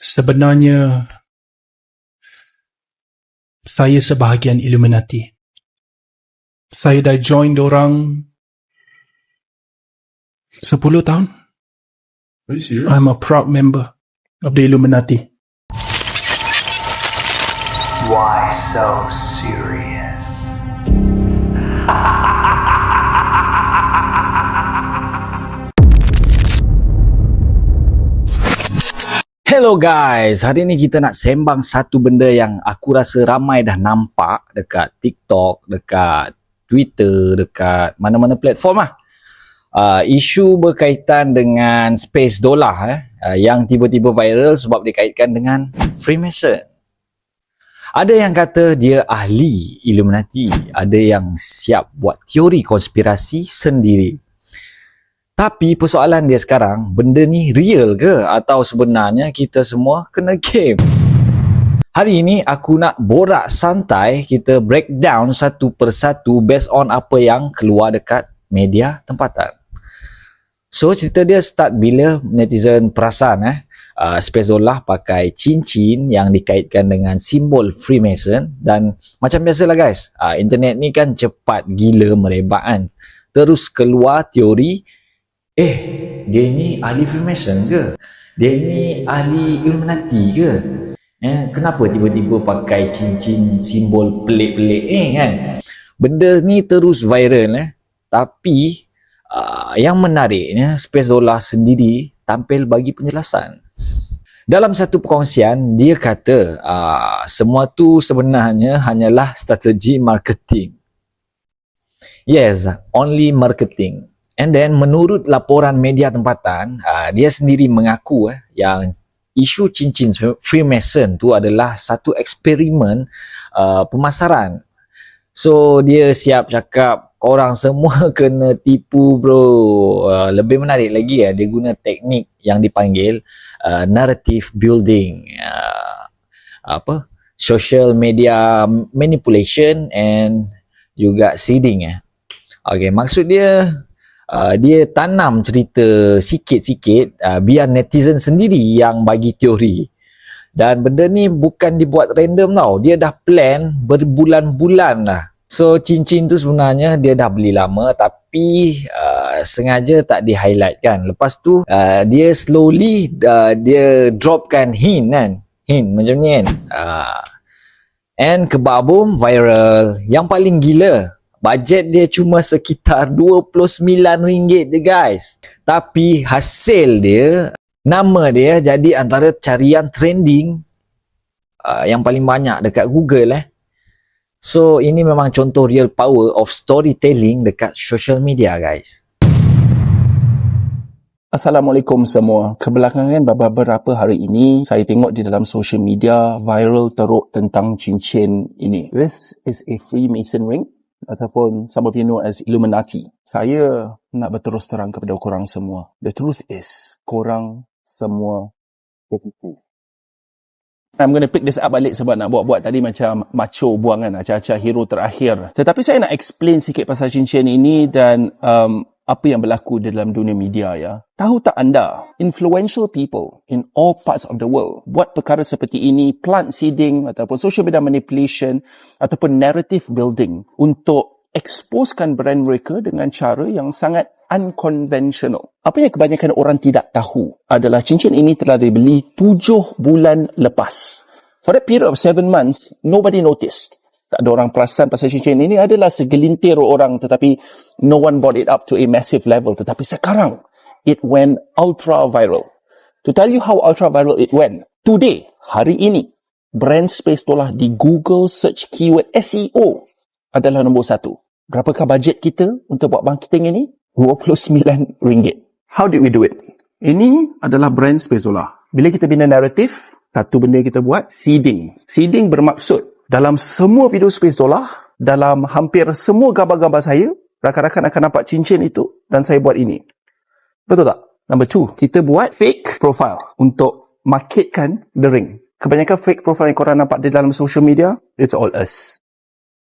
Sebenarnya, saya sebahagian Illuminati. Saya dah join dorang 10 tahun. Are you serious? I'm a proud member of the Illuminati. Why so serious? Hello guys, hari ni kita nak sembang satu benda yang aku rasa ramai dah nampak dekat TikTok, dekat Twitter, dekat mana-mana platform lah. Isu berkaitan dengan space dollar yang tiba-tiba viral sebab dikaitkan dengan Freemason. Ada yang kata dia ahli Illuminati, ada yang siap buat teori konspirasi sendiri. Tapi persoalan dia sekarang, benda ni real ke atau sebenarnya kita semua kena game? Hari ini aku nak borak santai, kita breakdown satu persatu based on apa yang keluar dekat media tempatan. So cerita dia start bila netizen perasan space dollar pakai cincin yang dikaitkan dengan simbol Freemason. Dan macam biasalah guys, internet ni kan cepat gila merebak kan. Terus keluar teori, dia ni ahli Freemason ke? Dia ni ahli Illuminati ke? Kenapa tiba-tiba pakai cincin simbol pelik-pelik kan? Benda ni terus viral tapi yang menariknya Space Dollar sendiri tampil bagi penjelasan. Dalam satu perkongsian dia kata semua tu sebenarnya hanyalah strategi marketing. Yes, only marketing. And then menurut laporan media tempatan, dia sendiri mengaku yang isu cincin Freemason tu adalah satu eksperimen pemasaran. So dia siap cakap korang semua kena tipu bro. Lebih menarik lagi dia guna teknik yang dipanggil narrative building, social media manipulation and juga seeding. Okay, maksud dia dia tanam cerita sikit-sikit biar netizen sendiri yang bagi teori. Dan benda ni bukan dibuat random tau. Dia dah plan berbulan-bulan lah. So cincin tu sebenarnya dia dah beli lama tapi sengaja tak di highlight kan. Lepas tu dia slowly dia dropkan hint kan. Hint macam ni kan. And kebabum viral. Yang paling gila, bajet dia cuma sekitar RM29 je guys. Tapi hasil dia, nama dia jadi antara carian trending yang paling banyak dekat Google So ini memang contoh real power of storytelling dekat social media guys. Assalamualaikum semua. Kebelakangan beberapa hari ini, saya tengok di dalam social media viral teruk tentang cincin ini. This is a Freemason ring, ataupun some of you know as Illuminati. Saya nak berterus terang kepada korang semua. The truth is, korang semua tertipu. I'm going to pick this up balik sebab nak buat-buat tadi macam macho buangan, acah-acah hero terakhir. Tetapi saya nak explain sikit pasal cincin ini dan apa yang berlaku di dalam dunia media ya. Tahu tak anda, influential people in all parts of the world buat perkara seperti ini, plant seeding ataupun social media manipulation ataupun narrative building untuk exposekan brand mereka dengan cara yang sangat unconventional. Apa yang kebanyakan orang tidak tahu adalah cincin ini telah dibeli 7 bulan lepas. For that period of 7 months, nobody noticed. Tak ada orang perasan pasal cincin ini, adalah segelintir orang tetapi no one brought it up to a massive level. Tetapi sekarang, it went ultra viral. To tell you how ultra viral it went, today, hari ini, brand Space Dollar di Google search keyword SEO adalah nombor 1. Berapakah bajet kita untuk buat marketing ini? RM29. How did we do it? Ini adalah brand Space Dollar. Bila kita bina naratif, satu benda kita buat, seeding. Seeding bermaksud dalam semua video Space Dollar, dalam hampir semua gambar-gambar saya, rakan-rakan akan nampak cincin itu dan saya buat ini. Betul tak? Number 2, kita buat fake profile untuk marketkan the ring. Kebanyakan fake profile yang korang nampak di dalam social media, it's all us.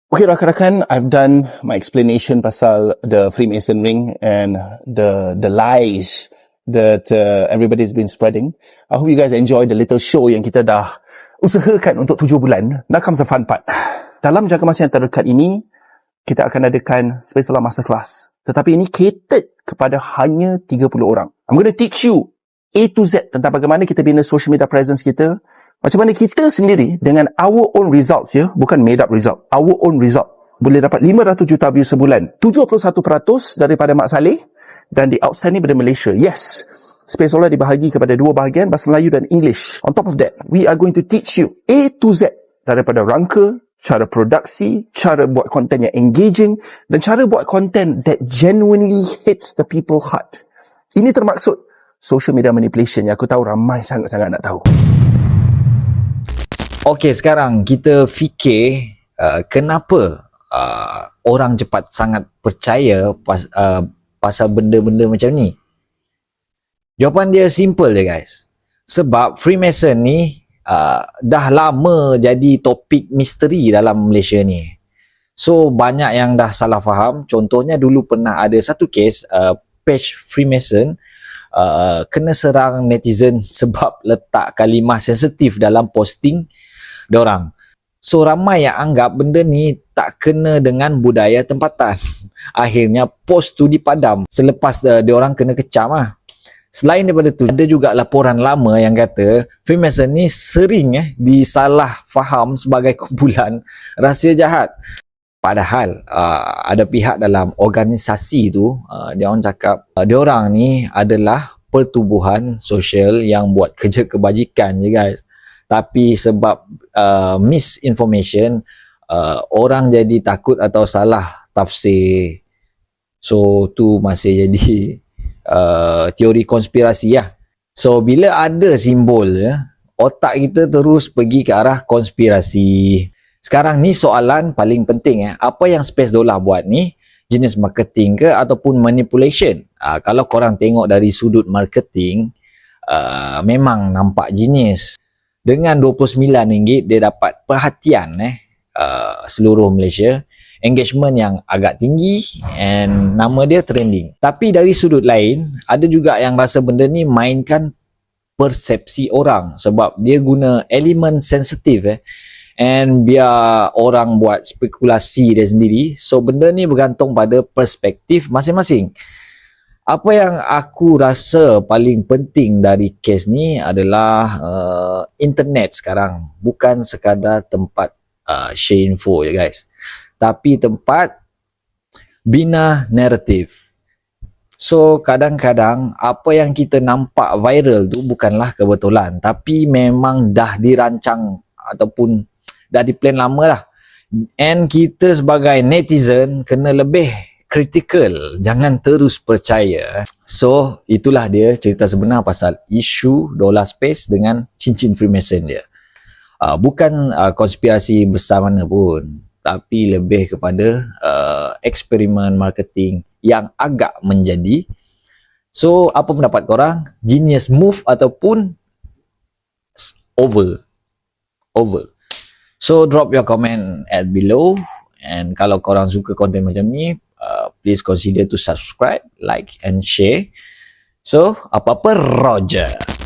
Okay rakan-rakan, I've done my explanation pasal the Freemason ring and the lies that everybody's been spreading. I hope you guys enjoy the little show yang kita dah usahakan untuk 7 bulan. Now comes the fun part. Dalam jangka masa yang terdekat ini, kita akan adakan Space Dollar Masterclass. Tetapi ini catered kepada hanya 30 orang. I'm going to teach you A to Z tentang bagaimana kita bina social media presence kita. Macam mana kita sendiri dengan our own results, ya, bukan made up result, our own result, boleh dapat 500 juta view sebulan. 71% daripada Mak Saleh dan the outstanding daripada Malaysia. Yes, Space Dollar dibahagi kepada 2 bahagian, bahasa Melayu dan English. On top of that, we are going to teach you A to Z daripada rangka, cara produksi, cara buat konten yang engaging dan cara buat konten that genuinely hits the people heart. Ini termaksud social media manipulation yang aku tahu ramai sangat-sangat nak tahu. Okey, sekarang kita fikir kenapa orang cepat sangat percaya pasal benda-benda macam ni. Jawapan dia simple je guys. Sebab Freemason ni dah lama jadi topik misteri dalam Malaysia ni. So banyak yang dah salah faham. Contohnya dulu pernah ada satu kes page Freemason kena serang netizen sebab letak kalimah sensitif dalam posting diorang. So ramai yang anggap benda ni tak kena dengan budaya tempatan. Akhirnya post tu dipadam selepas diorang kena kecam lah. Selain daripada tu, ada juga laporan lama yang kata Freemason ni sering disalah faham sebagai kumpulan rahsia jahat. Padahal ada pihak dalam organisasi tu diorang cakap diorang ni adalah pertubuhan sosial yang buat kerja kebajikan je guys. Tapi sebab misinformation, orang jadi takut atau salah tafsir. So tu masih jadi teori konspirasi lah. So bila ada simbol, otak kita terus pergi ke arah konspirasi. Sekarang ni soalan paling penting. Apa yang Space Dollar buat ni, jenis marketing ke ataupun manipulation? Kalau korang tengok dari sudut marketing, memang nampak jenis. Dengan RM29 dia dapat perhatian seluruh Malaysia, engagement yang agak tinggi and nama dia trending. Tapi dari sudut lain, ada juga yang rasa benda ni mainkan persepsi orang sebab dia guna elemen sensitif and biar orang buat spekulasi dia sendiri. So benda ni bergantung pada perspektif masing-masing. Apa yang aku rasa paling penting dari kes ni adalah internet sekarang bukan sekadar tempat share info ya guys, tapi tempat bina naratif. So kadang-kadang apa yang kita nampak viral tu bukanlah kebetulan, tapi memang dah dirancang ataupun dah diplan lama lah. And kita sebagai netizen kena lebih critical, jangan terus percaya. So itulah dia cerita sebenar pasal isu Dollar Space dengan cincin Freemason dia. Bukan konspirasi besar mana pun, tapi lebih kepada eksperimen marketing yang agak menjadi. So apa pendapat korang? Genius move ataupun over? So drop your comment at below. And kalau korang suka konten macam ni, please consider to subscribe, like and share. So apa-apa Roger.